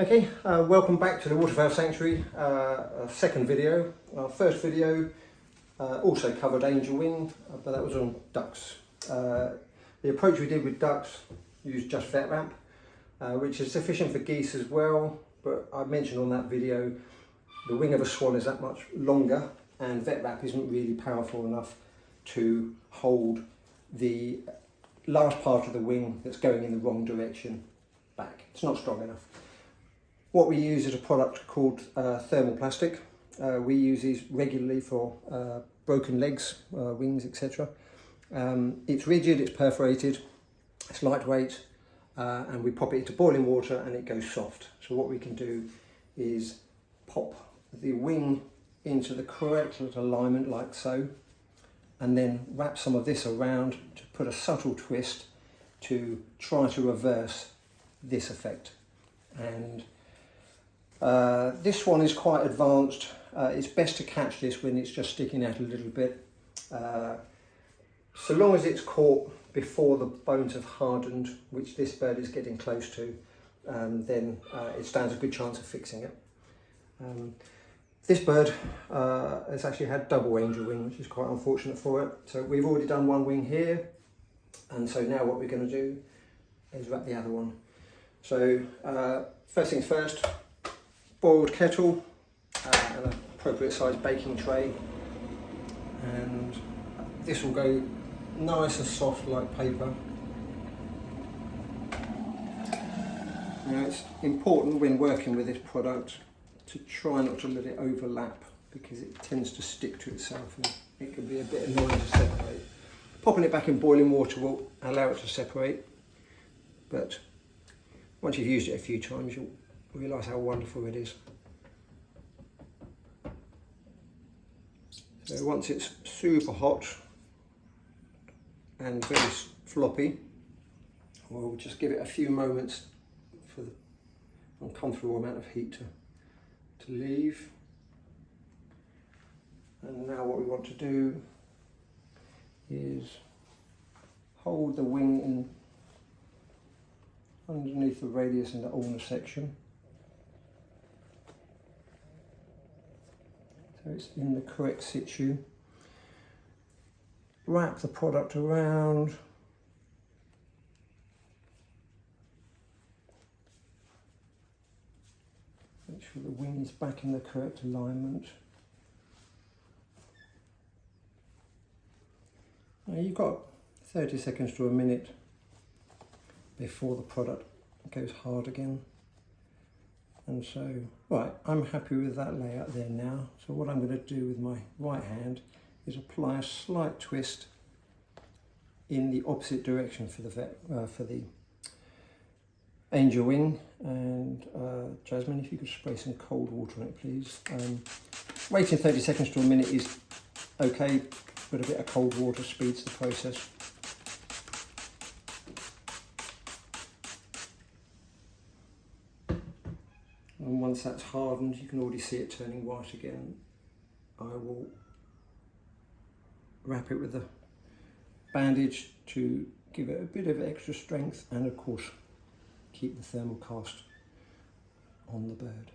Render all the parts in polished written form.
Okay, welcome back to the Waterfowl Sanctuary, second video. Our first video also covered angel wing, but that was on ducks. The approach we did with ducks used just vet wrap, which is sufficient for geese as well, but I mentioned on that video the wing of a swan is that much longer and vet wrap isn't really powerful enough to hold the last part of the wing that's going in the wrong direction back. It's not strong enough. What we use is a product called thermoplastic. We use these regularly for broken legs, wings, etc. It's rigid, it's perforated, it's lightweight, and we pop it into boiling water and it goes soft. So what we can do is pop the wing into the correct alignment like so, and then wrap some of this around to put a subtle twist to try to reverse this effect. And this one is quite advanced. It's best to catch this when it's just sticking out a little bit. So long as it's caught before the bones have hardened, which this bird is getting close to, then it stands a good chance of fixing it. This bird has actually had double angel wing, which is quite unfortunate for it. So we've already done one wing here, and so now what we're going to do is wrap the other one. So first things first, boiled kettle, an appropriate sized baking tray, and this will go nice and soft like paper. Now it's important when working with this product to try not to let it overlap, because it tends to stick to itself and it can be a bit annoying to separate. Popping it back in boiling water will allow it to separate, but once you've used it a few times you'll realise how wonderful it is. So once it's super hot and very floppy, we'll just give it a few moments for the uncomfortable amount of heat to leave. And now what we want to do is hold the wing in underneath the radius in the ulnar section, so it's in the correct situ. Wrap the product around, make sure the wing is back in the correct alignment. Now you've got 30 seconds to a minute before the product goes hard again. And so, right, I'm happy with that layout there now. So what I'm going to do with my right hand is apply a slight twist in the opposite direction for the angel wing. And Jasmine, if you could spray some cold water on it, please. Waiting 30 seconds to a minute is okay, but a bit of cold water speeds the process. And once that's hardened, you can already see it turning white again. I will wrap it with a bandage to give it a bit of extra strength, and of course keep the thermal cast on the bird.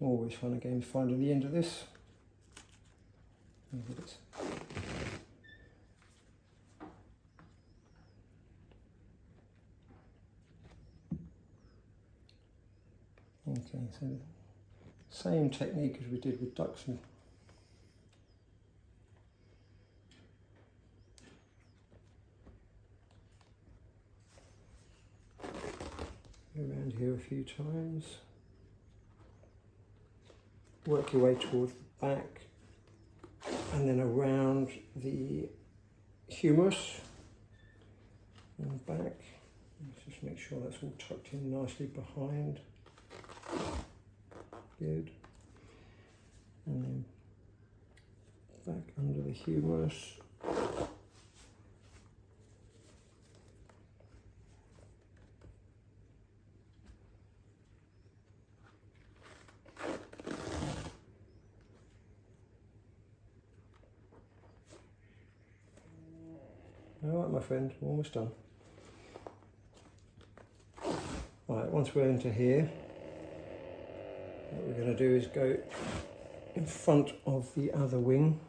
Always fun again finding the end of this. Okay, so same technique as we did with ducks. Around here a few times. Work your way towards the back and then around the humerus and back. Let's just make sure that's all tucked in nicely behind. Good. And then back under the humerus. All right, my friend, we're almost done. Right, once we're into here, what we're going to do is go in front of the other wing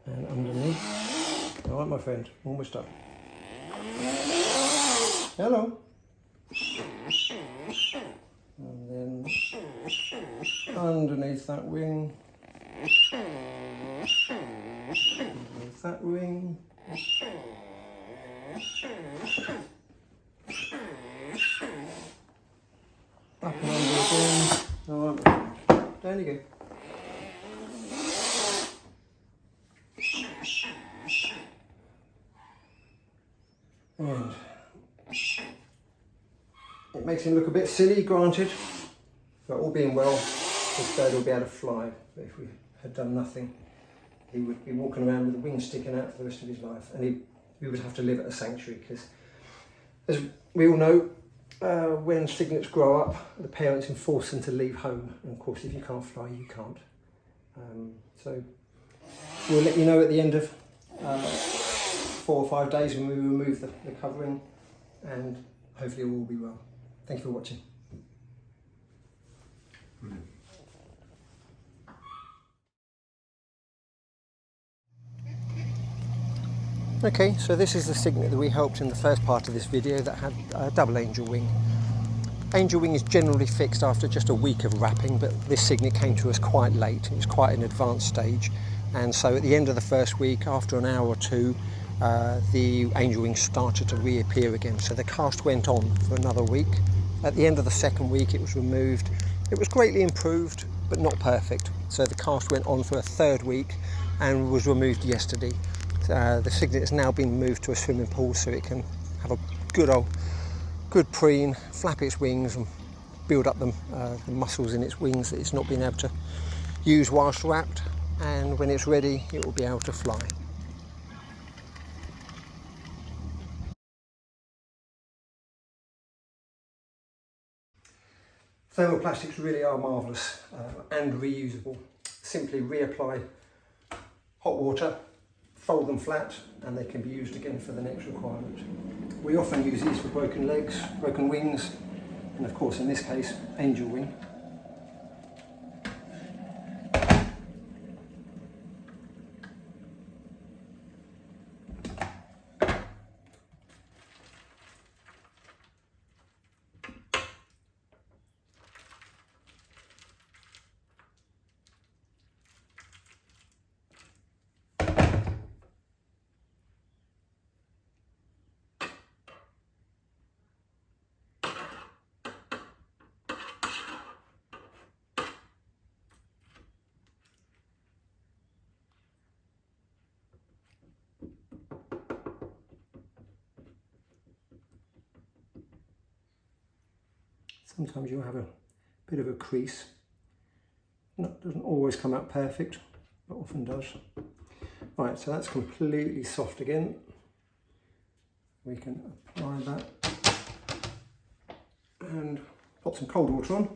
and underneath. All right, my friend, almost done. Hello. And then underneath that wing, underneath that wing, up and under again. All right, down you go. And it makes him look a bit silly, granted, but all being well, this bird will be able to fly. But if we had done nothing, he would be walking around with the wings sticking out for the rest of his life, and we would have to live at a sanctuary, because, as we all know, when cygnets grow up, the parents enforce them to leave home, and of course if you can't fly, you can't. So we'll let you know at the end of 4 or 5 days when we remove the covering, and hopefully it will all be well. Thank you for watching. Brilliant. Okay, so this is the cygnet that we helped in the first part of this video that had a double angel wing. Angel wing is generally fixed after just a week of wrapping, but this cygnet came to us quite late. It was quite an advanced stage, and so at the end of the first week, after an hour or two, the angel wing started to reappear again. So the cast went on for another week. At the end of the second week, it was removed. It was greatly improved, but not perfect. So the cast went on for a third week and was removed yesterday. The cygnet has now been moved to a swimming pool so it can have a good preen, flap its wings and build up the muscles in its wings that it's not been able to use whilst wrapped, and when it's ready it will be able to fly. Thermoplastics really are marvellous and reusable. Simply reapply hot water, fold them flat, and they can be used again for the next requirement. We often use these for broken legs, broken wings, and of course in this case, angel wing. Sometimes you'll have a bit of a crease. That doesn't always come out perfect, but often does. Right, so that's completely soft again. We can apply that and pop some cold water on.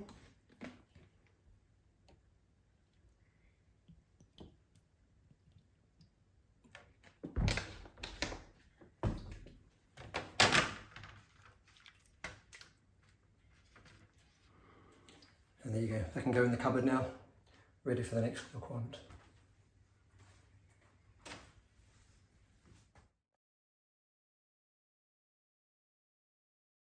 And there you go, that can go in the cupboard now, ready for the next requirement.